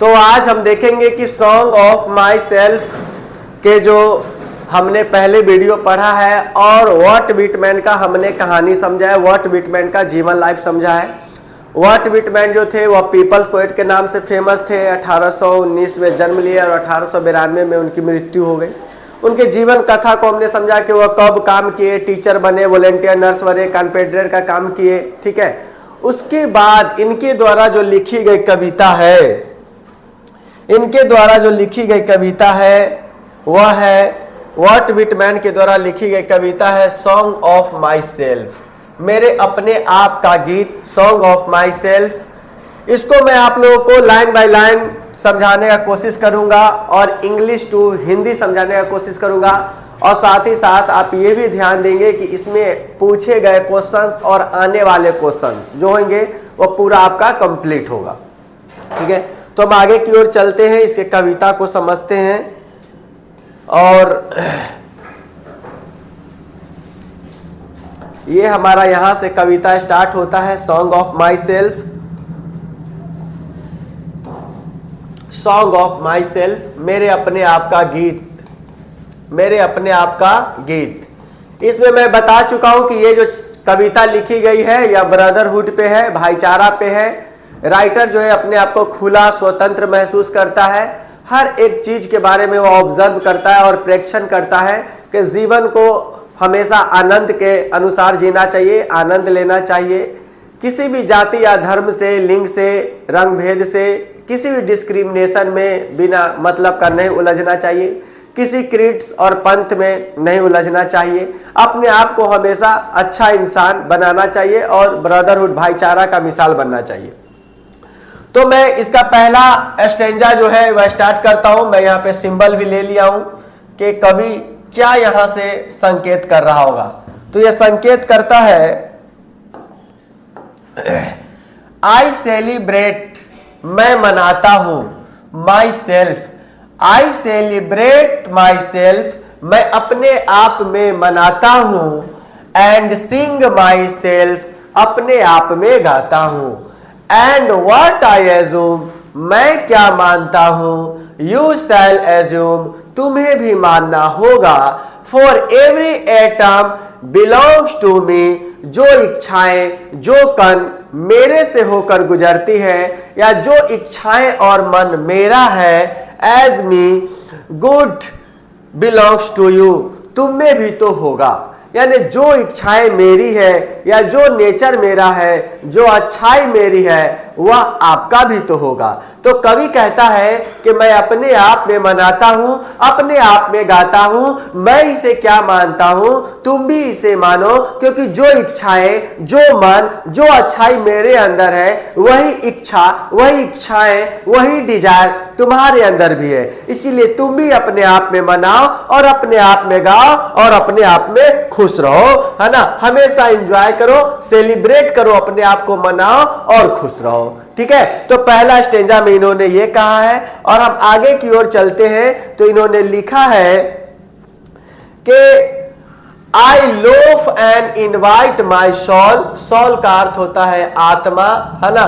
तो आज हम देखेंगे कि सॉन्ग ऑफ माई सेल्फ के जो हमने पहले वीडियो पढ़ा है और वर्ट विटमैन का हमने कहानी समझा है, वर्ट विटमैन का जीवन लाइफ समझा है। वर्ट विटमैन जो थे वह पीपल्स पोएट के नाम से फेमस थे। 1819 में जन्म लिए और 1892 में उनकी मृत्यु हो गई। उनके जीवन कथा को हमने समझा कि वह कब काम किए, टीचर बने, वॉलेंटियर नर्स बने, कॉन्फेडरेट का काम किए, ठीक है। उसके बाद इनके द्वारा जो लिखी गई कविता है, इनके द्वारा जो लिखी गई कविता है वह है वर्ट विटमैन के द्वारा लिखी गई कविता है सॉन्ग ऑफ माई सेल्फ, मेरे अपने आप का गीत, सॉन्ग ऑफ माई सेल्फ। इसको मैं आप लोगों को लाइन बाय लाइन समझाने का कोशिश करूंगा और इंग्लिश टू हिंदी समझाने का कोशिश करूंगा, और साथ ही साथ आप ये भी ध्यान देंगे कि इसमें पूछे गए क्वेश्चंस और आने वाले क्वेश्चंस जो होंगे वो पूरा आपका कंप्लीट होगा, ठीक है। तो हम आगे की ओर चलते हैं, इसके कविता को समझते हैं। और ये हमारा यहां से कविता स्टार्ट होता है, song of my self. Song of my self, मेरे अपने आप का गीत, मेरे अपने आप का गीत। इसमें मैं बता चुका हूं कि ये जो कविता लिखी गई है यह ब्रदरहुड पे है, भाईचारा पे है। राइटर जो है अपने आप को खुला स्वतंत्र महसूस करता है, हर एक चीज के बारे में वो ऑब्जर्व करता है और प्रेक्षण करता है कि जीवन को हमेशा आनंद के अनुसार जीना चाहिए, आनंद लेना चाहिए। किसी भी जाति या धर्म से, लिंग से, रंग भेद से, किसी भी डिस्क्रिमिनेशन में बिना मतलब का नहीं उलझना चाहिए, किसी क्रीड्स और पंथ में नहीं उलझना चाहिए। अपने आप को हमेशा अच्छा इंसान बनाना चाहिए और ब्रदरहुड भाईचारा का मिसाल बनना चाहिए। तो मैं इसका पहला स्टेंजा जो है वह स्टार्ट करता हूं। मैं यहाँ पे सिंबल भी ले लिया हूं कि कवि क्या यहां से संकेत कर रहा होगा। तो यह संकेत करता है, आई सेलिब्रेट, मैं मनाता हूं, my self, I celebrate my self, मैं अपने आप में मनाता हूं, एंड सिंग माई सेल्फ, अपने आप में गाता हूं, एंड व्हाट आई एज्यूम, मैं क्या मानता हूं, यू शैल एज्यूम, तुम्हें भी मानना होगा, for every atom belongs to me, जो इच्छाएं, जो कण मेरे से होकर गुजरती है या जो इच्छाएं और मन मेरा है, as me good belongs to you, तुम में भी तो होगा। यानी जो इच्छाएं मेरी है या जो नेचर मेरा है, जो अच्छाई मेरी है, वह आपका भी तो होगा। तो कवि कहता है कि मैं अपने आप में मनाता हूं, अपने आप में गाता हूं, मैं इसे क्या मानता हूं, तुम भी इसे मानो, क्योंकि जो इच्छाएं, जो मन, जो अच्छाई मेरे अंदर है, वही इच्छा, वही इच्छाएं, वही डिजायर तुम्हारे अंदर भी है। इसीलिए तुम भी अपने आप में मनाओ और अपने आप में गाओ और अपने आप में खुश रहो, है ना। हमेशा एंजॉय करो, सेलिब्रेट करो, अपने आप को मनाओ और खुश रहो, ठीक है। तो पहला स्टेंजा में इन्होंने ये कहा है। और हम आगे की ओर चलते हैं तो इन्होंने लिखा है कि I loaf and invite my soul, soul का अर्थ होता है आत्मा, है ना।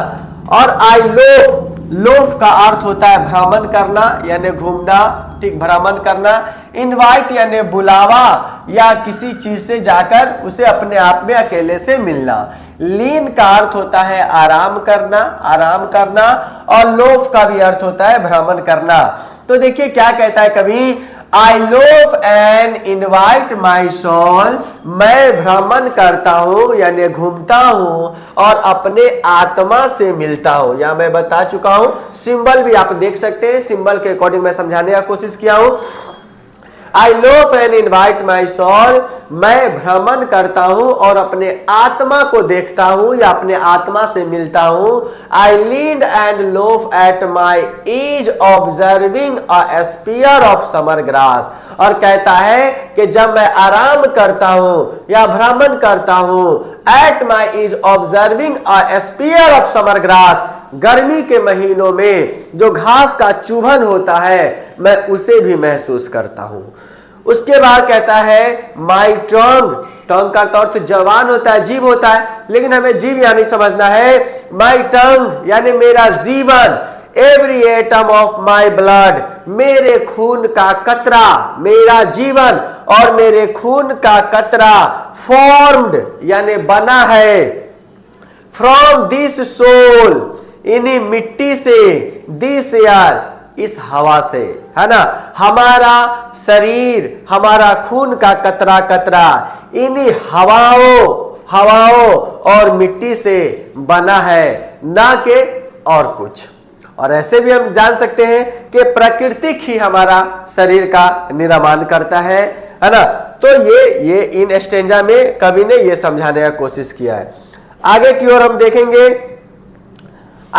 और आई लोफ, लोफ का अर्थ होता है भ्रमण करना यानी घूमना, ठीक, भ्रमण करना। इनवाइट यानी बुलावा या किसी चीज से जाकर उसे अपने आप में अकेले से मिलना। लीन का अर्थ होता है आराम करना, आराम करना। और लोफ का भी अर्थ होता है भ्रमण करना। तो देखिए क्या कहता है कवि, I loaf and invite my soul, मैं भ्रमण करता हूं यानी घूमता हूं और अपने आत्मा से मिलता हूं। या मैं बता चुका हूं, सिंबल भी आप देख सकते हैं, सिंबल के अकॉर्डिंग मैं समझाने का कोशिश किया हूं। I loaf and invite my soul, मैं भ्रमण करता हूं और अपने आत्मा को देखता हूं या अपने आत्मा से मिलता हूं। I lean and loaf at my ease observing a spear of summer grass, और कहता है कि जब मैं आराम करता हूं या भ्रमण करता हूं, at my ease observing a spear of summer grass, गर्मी के महीनों में जो घास का चुभन होता है मैं उसे भी महसूस करता हूं। उसके बाद कहता है माई टंग, टंग का अर्थ जवान होता है, जीव होता है, लेकिन हमें जीव यानी समझना है। माई टंग यानी मेरा जीवन every atom of my blood, मेरे खून का कतरा, मेरा जीवन और मेरे खून का कतरा फॉर्म्ड यानी बना है, फ्रॉम दिस सोल, इन्हीं मिट्टी से, दिस एयर, इस हवा से, है ना। हमारा शरीर, हमारा खून का कतरा कतरा इन्हीं हवाओं और मिट्टी से बना है, ना कि और कुछ। और ऐसे भी हम जान सकते हैं कि प्राकृतिक ही हमारा शरीर का निर्माण करता है ना। तो ये इन स्टेंजा में कवि ने ये समझाने का कोशिश किया है। आगे की ओर हम देखेंगे,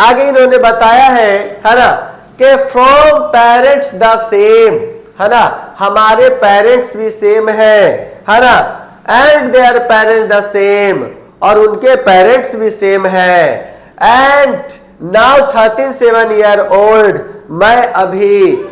आगे इन्होंने बताया है ना, कि फ्रॉम पेरेंट्स द सेम, है ना, हमारे पेरेंट्स भी सेम है ना, and their parents the same, और उनके पेरेंट्स भी सेम है। एंड नाउ 37 ईयर ओल्ड, मैं अभी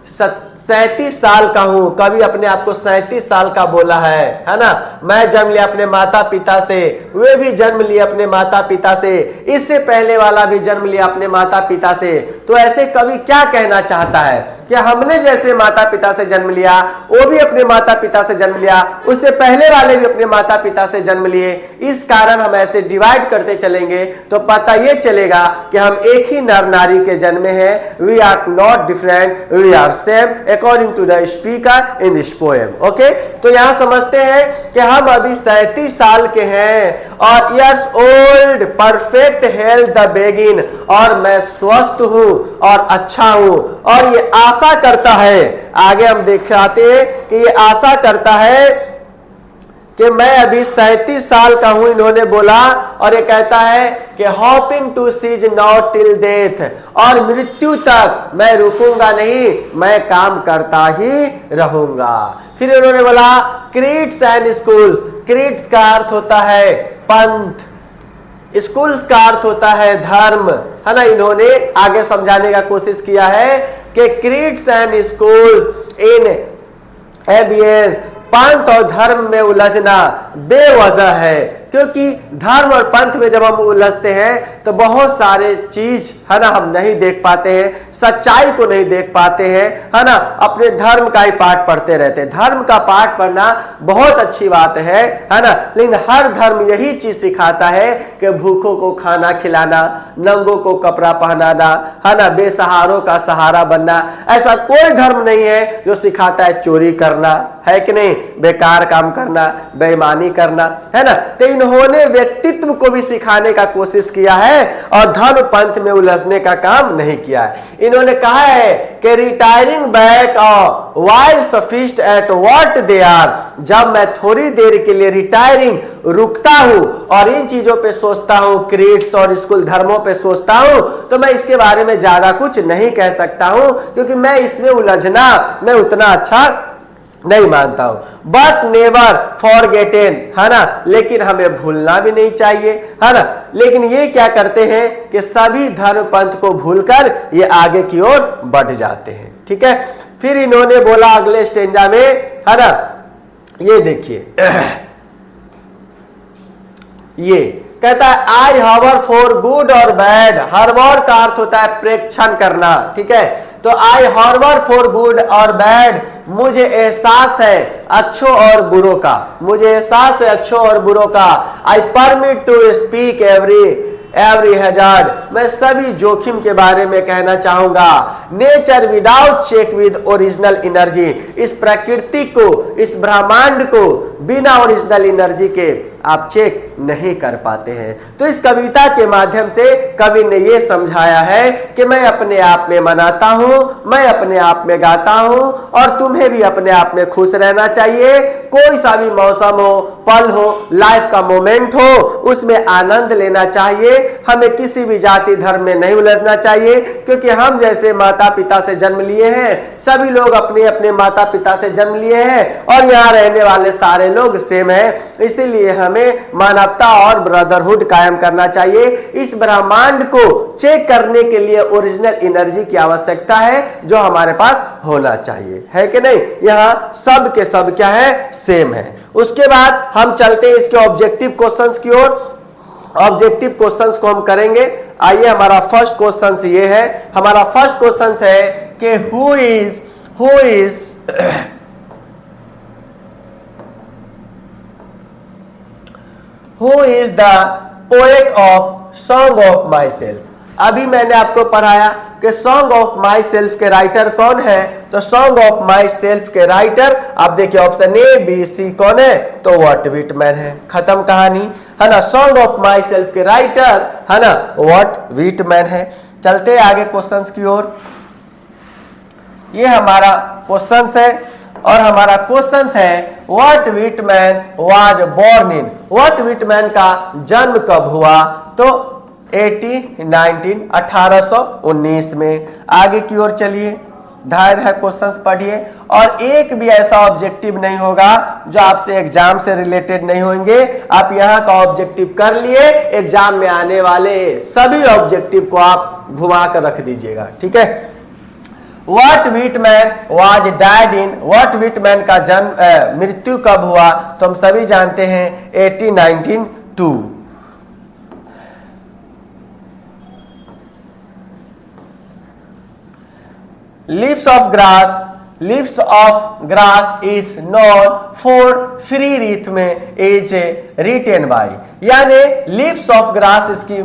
37 साल का हूं। कभी अपने आप को 37 साल का बोला है ना। मैं जन्म लिया अपने माता पिता से, वे भी जन्म लिए अपने माता पिता से, इससे पहले वाला भी जन्म लिया अपने माता पिता से। तो ऐसे कवि क्या कहना चाहता है कि हमने जैसे माता पिता से जन्म लिया, वो भी अपने माता पिता से जन्म लिया, उससे पहले वाले भी अपने माता पिता से जन्म लिए। इस कारण हम ऐसे डिवाइड करते चलेंगे तो पता ये चलेगा कि हम एक ही नर नारी के जन्मे हैं। We are not different, we are same according to the speaker in this poem. Okay, तो यहां समझते हैं कि हम अभी 37 साल के हैं और years old, perfect health the begin, और मैं स्वस्थ हूं और अच्छा हूं। और ये आशा करता है, आगे हम दिखाते हैं कि ये आशा करता है कि मैं अभी 37 साल का हूं, इन्होंने बोला। और ये कहता है कि hoping to cease not till death, और मृत्यु तक मैं रुकूंगा नहीं, मैं काम करता ही रहूंगा। फिर इन्होंने बोला क्रीड्स एंड स्कूल्स, क्रीड्स का अर्थ होता है पंथ, स्कूल्स का अर्थ होता है धर्म, है ना। इन्होंने आगे समझाने का कोशिश किया है कि क्रीड्स एंड स्कूल्स इन एबियंस, पंथ और धर्म में उलझना बेवजह है, क्योंकि धर्म और पंथ में जब हम उलझते हैं तो बहुत सारे चीज, है ना, हम नहीं देख पाते हैं, सच्चाई को नहीं देख पाते हैं, है ना। अपने धर्म का ही पाठ पढ़ते रहते हैं। धर्म का पाठ पढ़ना बहुत अच्छी बात है ना, लेकिन हर धर्म यही चीज सिखाता है कि भूखों को खाना खिलाना, नंगों को कपड़ा पहनाना, है ना, बेसहारों का सहारा बनना। ऐसा कोई धर्म नहीं है जो सिखाता है चोरी करना, है कि नहीं, बेकार काम करना, बेईमानी करना, है ना। तो इन्होंने व्यक्तित्व को भी सिखाने का कोशिश किया है और धर्म पंथ में उलझने का काम नहीं किया है। इन्होंने कहा है कि retiring back while sophist at what they are, जब मैं थोड़ी देर के लिए रिटायरिंग रुकता हूं और इन चीजों पे सोचता हूं, क्रीड्स और स्कूल धर्मों पे सोचता हूं, तो मैं इसके बारे में ज्यादा कुछ नहीं कह सकता हूं, क्योंकि मैं इसमें उलझना मैं उतना अच्छा नहीं मानता हूं। बट नेवर फॉरगेटेन, है ना, लेकिन हमें भूलना भी नहीं चाहिए, है ना। लेकिन ये क्या करते हैं कि सभी धर्म पंथ को भूलकर ये आगे की ओर बढ़ जाते हैं। ठीक है, फिर इन्होंने बोला अगले स्टेंजा में, है ना, ये देखिए, ये कहता है आई हॉवर फॉर गुड और बैड। हर्वर का अर्थ होता है प्रेक्षण करना, ठीक है। तो आई हॉर्वर फॉर गुड और बैड, मुझे एहसास है अच्छों और बुरों का, मुझे एहसास है अच्छों और बुरों का। I permit to speak every hazard, मैं सभी जोखिम के बारे में कहना चाहूंगा। Nature without check with original energy, इस प्रकृति को, इस ब्रह्मांड को बिना ओरिजिनल एनर्जी के आप चेक नहीं कर पाते हैं। तो इस कविता के माध्यम से कवि ने यह समझाया है कि मैं अपने आप में मनाता हूं, मैं अपने आप में गाता हूं, और तुम्हें भी अपने आप में खुश रहना चाहिए। कोई सा भी मौसम हो, पल हो, लाइफ का मोमेंट हो, उसमें आनंद लेना चाहिए। हमें किसी भी जाति धर्म में नहीं उलझना चाहिए, क्योंकि हम जैसे माता पिता से जन्म लिए हैं, सभी लोग अपने अपने माता पिता से जन्म लिए हैं, और यहाँ रहने वाले सारे लोग सेम हैं। इसीलिए हमें मानवता और ब्रदरहुड कायम करना चाहिए। इस ब्रह्मांड को चेक करने के लिए ओरिजिनल एनर्जी की आवश्यकता है, जो हमारे पास होना चाहिए, है कि नहीं। यहाँ सब के सब क्या है, सेम है। उसके बाद हम चलते हैं इसके ऑब्जेक्टिव क्वेश्चंस की ओर। ऑब्जेक्टिव क्वेश्चंस को हम करेंगे। आइए हमारा फर्स्ट क्वेश्चन ये है, हमारा फर्स्ट क्वेश्चन है कि who is the poet of song of my self. अभी मैंने आपको पढ़ाया कि सॉन्ग ऑफ माई सेल्फ के राइटर कौन है, तो सॉन्ग ऑफ माई सेल्फ के राइटर आप देखिए ऑप्शन ए बी सी कौन है, तो व्हाट व्हिटमैन है। खत्म कहानी, है ना। सॉन्ग ऑफ माई सेल्फ के राइटर है ना व्हाट व्हिटमैन है। चलते आगे क्वेश्चंस की ओर। ये हमारा क्वेश्चंस है और हमारा क्वेश्चंस है Walt Whitman was born in. Walt Whitman का जन्म कब हुआ, तो 1819 में। आगे की ओर चलिए, धाय क्वेश्चंस पढ़िए और एक भी ऐसा ऑब्जेक्टिव नहीं होगा जो आपसे एग्जाम से रिलेटेड नहीं होंगे। आप यहाँ का ऑब्जेक्टिव कर लिए, एग्जाम में आने वाले सभी ऑब्जेक्टिव को आप घुमा कर रख दीजिएगा, ठीक है। Walt Whitman was died in, Walt Whitman का जन्म मृत्यु कब हुआ, तो हम सभी जानते हैं 1892। Leaves of grass is known for free rhythm is written by, यानी लीव्स ऑफ ग्रास इसकी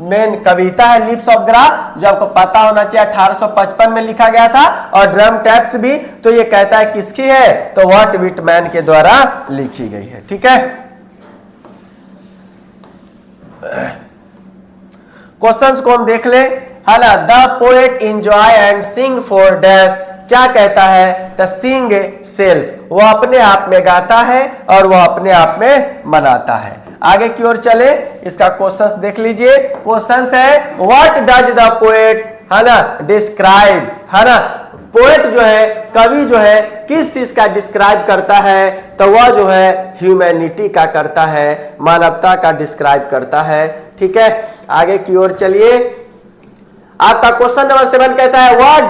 मेन कविता है। लीव्स ऑफ ग्रास जो आपको पता होना चाहिए 1855 में लिखा गया था, और ड्रम टैप्स भी, तो ये कहता है किसकी है, तो व्हाट व्हिटमैन के द्वारा लिखी गई है, ठीक है। क्वेश्चंस को हम देख ले, है ना। The poet enjoy and sing for dash, क्या कहता है, द सिंग सेल्फ, वो अपने आप में गाता है और वो अपने आप में मनाता है। आगे की ओर चले, इसका क्वेश्चंस देख लीजिए। क्वेश्चंस है व्हाट डज द पोएट, है ना, डिस्क्राइब, है ना। पोएट जो है, कवि जो है, किस चीज का डिस्क्राइब करता है, तो वह जो है ह्यूमैनिटी का करता है, मानवता का डिस्क्राइब करता है, ठीक है। आगे की ओर चलिए, आपका क्वेश्चन नंबर 7 कहता है what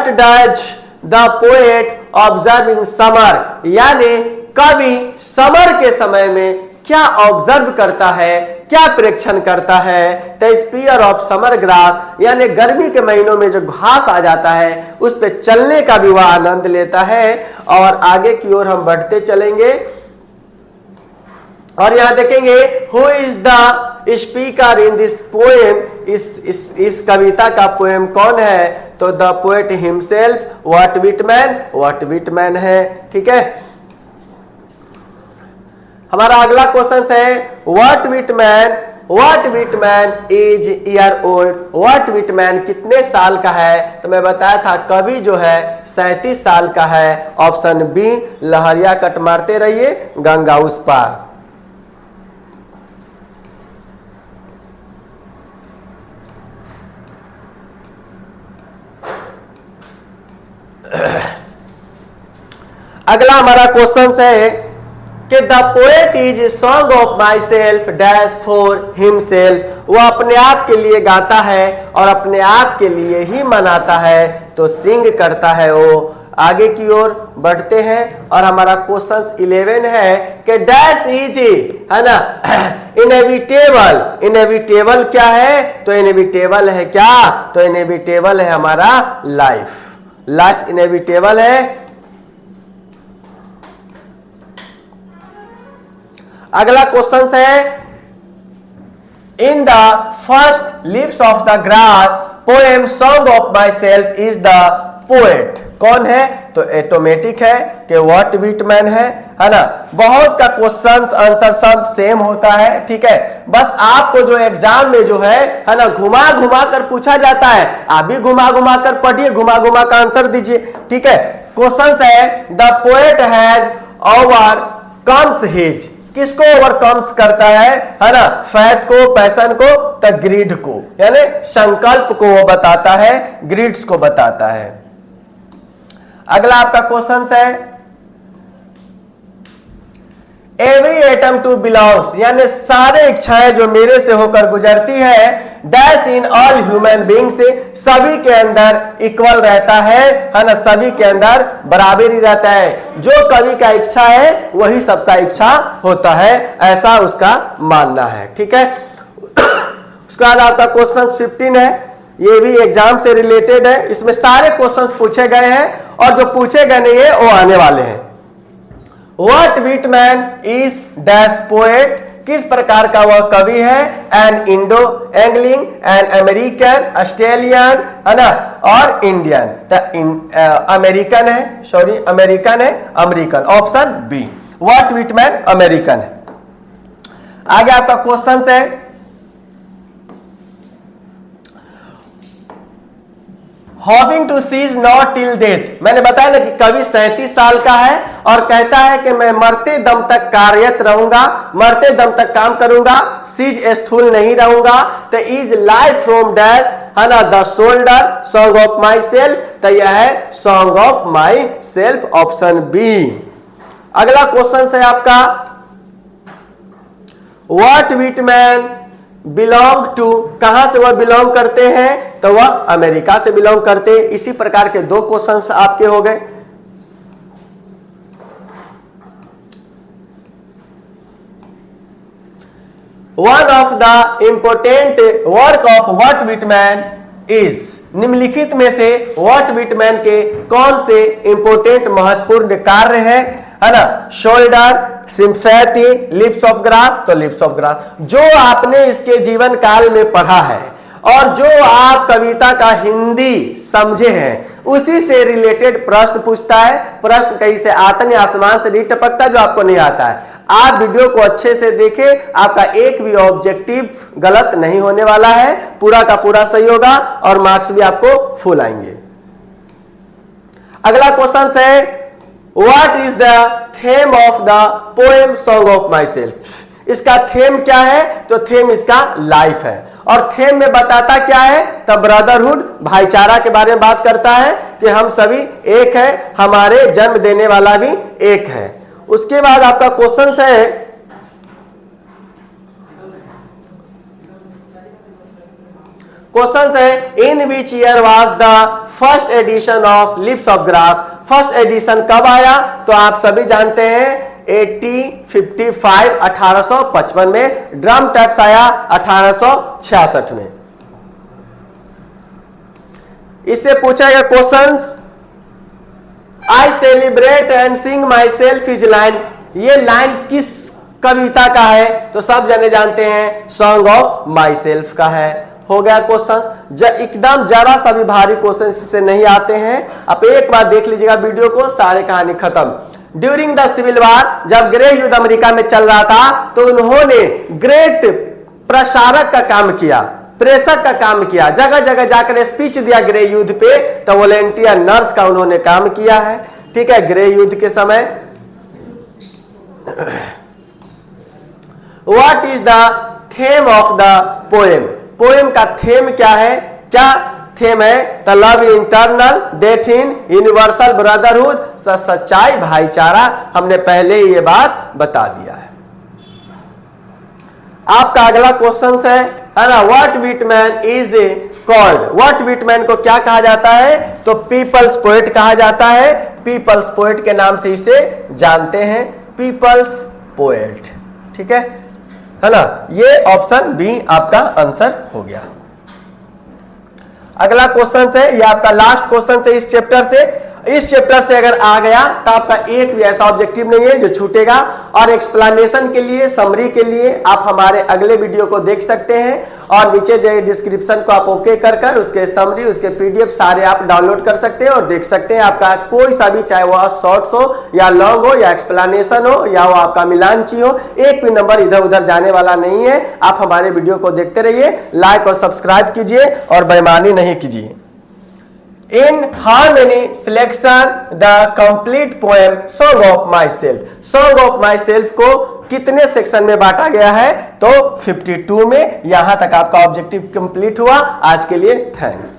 does the poet observe in summer, यानी कवि समर के समय में क्या ऑब्जर्व करता है, क्या प्रेक्षण करता है, the spear of summer grass, यानी गर्मी के महीनों में जो घास आ जाता है उस पे चलने का भी वह आनंद लेता है। और आगे की ओर हम बढ़ते चलेंगे और यहां देखेंगे who is the speaker in this poem, इस कविता का पोएम कौन है, तो the poet himself, what Whitman है, ठीक है। हमारा अगला क्वेश्चन है Walt Whitman is year old, what Whitman कितने साल का है, तो मैं बताया था कवि जो है 37 साल का है। ऑप्शन बी, लहरिया कट मारते रहिए गंगा उस पार। अगला हमारा क्वेश्चन है कि the poet is song of my self dash for himself, वो अपने आप के लिए गाता है और अपने आप के लिए ही मनाता है, तो सिंग करता है वो। आगे की ओर बढ़ते हैं और हमारा क्वेश्चन 11 है कि डैश इज, है ना, इनएविटेबल क्या है, तो इनएविटेबल है क्या, तो इनएविटेबल है हमारा लाइफ इनएविटेबल है। अगला क्वेश्चन है in the first leaves of the grass poem song of my self is the poet, कौन है, तो ऑटोमेटिक है कि व्हाट व्हिटमैन है ना। बहुत का क्वेश्चंस आंसर सब सेम होता है, ठीक है। बस आपको जो एग्जाम में जो है ना घुमा घुमा कर पूछा जाता है, आप भी घुमा घुमा कर पढ़िए, घुमा घुमा कर आंसर दीजिए, ठीक है। क्वेश्चन है the poet has overcomes his, किसको ओवरकम्स करता है ना, फैथ को, पैशन को, तो ग्रीड को, यानी संकल्प को वो बताता है, ग्रीड्स को बताता है। अगला आपका क्वेश्चन है एवरी एटम टू बिलोंग्स, यानी सारे इच्छाएं जो मेरे से होकर गुजरती है, dash in all human being से, सभी के अंदर इक्वल रहता है ना, सभी के अंदर बराबरी रहता है। जो कवि का इच्छा है वही सबका इच्छा होता है, ऐसा उसका मानना है। ठीक है, उसके बाद आपका क्वेश्चन 15 है, ये भी एग्जाम से रिलेटेड है। इसमें सारे क्वेश्चंस पूछे गए हैं और जो पूछे गए नहीं है वो आने वाले हैं। Walt Whitman is dash poet, किस प्रकार का वह कवि है? An Indo Anglian, an American, Australian, है ना, और इंडियन। तो अमेरिकन है, सॉरी अमेरिकन है, American, option B. Walt Whitman American है। आगे आपका क्वेश्चन है, hoping to cease not till death. मैंने बताया ना कि कवि 37 साल का है और कहता है कि मैं मरते दम तक कार्यरत रहूंगा, मरते दम तक काम करूंगा, सीज स्थूल नहीं रहूंगा। तो इज लाइफ फ्रॉम डैश, है ना, the shoulder, song of myself. तो यह है song of myself, option B. अगला क्वेश्चन है आपका, व्हाट विटमैन बिलोंग टू, कहां से वह बिलोंग करते हैं? तो वह अमेरिका से बिलोंग करते हैं। इसी प्रकार के दो क्वेश्चंस आपके हो गए। One of the important work of what Whitman is, निम्नलिखित में से व्हाट विटमैन के कौन से इंपोर्टेंट महत्वपूर्ण कार्य है ना? Shoulder, sympathy, lips of grass. तो लिप्स ऑफ ग्रास जो आपने इसके जीवन काल में पढ़ा है और जो आप कविता का हिंदी समझे हैं उसी से रिलेटेड प्रश्न पूछता है। प्रश्न कहीं से आता नहीं, आसमान से नहीं टपकता जो आपको नहीं आता है। आप वीडियो को अच्छे से देखें, आपका एक भी ऑब्जेक्टिव गलत नहीं होने वाला है, पूरा का पूरा सही होगा और मार्क्स भी आपको फुल आएंगे। अगला क्वेश्चन है, what is the theme of the poem song of myself. इसका थेम क्या है? तो थेम इसका लाइफ है और थेम में बताता क्या है? तो ब्रदरहुड, भाईचारा के बारे में बात करता है कि हम सभी एक है, हमारे जन्म देने वाला भी एक है। उसके बाद आपका क्वेश्चन है, क्वेश्चन है, in which year was the first edition of leaves of grass. First edition कब आया? तो आप सभी जानते हैं 1855, 1855 में। ड्रम टैप्स आया 1866 में। इससे पूछा गया questions, I celebrate and Singh my self is line. ये लाइन किस कविता का है? तो सब जने जानते हैं सॉन्ग ऑफ माई सेल्फ का है। हो गया क्वेश्चन। एकदम जरा सा भी भारी क्वेश्चन इससे नहीं आते हैं। आप एक बार देख लीजिएगा वीडियो को, सारे कहानी खत्म। ड्यूरिंग द सिविल वार, जब गृह युद्ध अमेरिका में चल रहा था तो उन्होंने ग्रेट प्रसारक का काम किया, प्रेषक का काम किया, जगह जगह जाकर स्पीच दिया गृह युद्ध पे। तो वॉलेंटियर नर्स का उन्होंने काम किया है। ठीक है, गृह युद्ध के समय। What is the theme of the poem? Poem का थेम क्या है? क्या थेम है? The love internal, death in universal, brotherhood, सच्चाई, भाईचारा। हमने पहले ही ये बात बता दिया है। आपका अगला क्वेश्चन है ना, what Whitman is called. What Whitman को क्या कहा जाता है? तो पीपल्स पोएट कहा जाता है। पीपल्स पोएट के नाम से इसे जानते हैं, पीपल्स पोएट। ठीक है ना? ये ऑप्शन बी आपका आंसर हो गया। अगला क्वेश्चन है, ये आपका लास्ट क्वेश्चन है इस चैप्टर से। इस चैप्टर से अगर आ गया तो आपका एक भी ऐसा ऑब्जेक्टिव नहीं है जो छूटेगा। और एक्सप्लेनेशन के लिए, समरी के लिए आप हमारे अगले वीडियो को देख सकते हैं और नीचे दे डिस्क्रिप्शन को आप ओके कर उसके समरी, उसके पीडीएफ सारे आप डाउनलोड कर सकते हैं और देख सकते हैं। आपका कोई सा भी, चाहे वह शॉर्ट्स हो या लॉन्ग हो या एक्सप्लेनेशन हो या वो आपका मिलानची हो, एक भी नंबर इधर उधर जाने वाला नहीं है। आप हमारे वीडियो को देखते रहिए, लाइक और सब्सक्राइब कीजिए और बेईमानी नहीं कीजिए। In how many selection the complete poem Song of Myself? Song of Myself को कितने सेक्शन में बांटा गया है? तो 52 में। यहां तक आपका ऑब्जेक्टिव कंप्लीट हुआ। आज के लिए थैंक्स।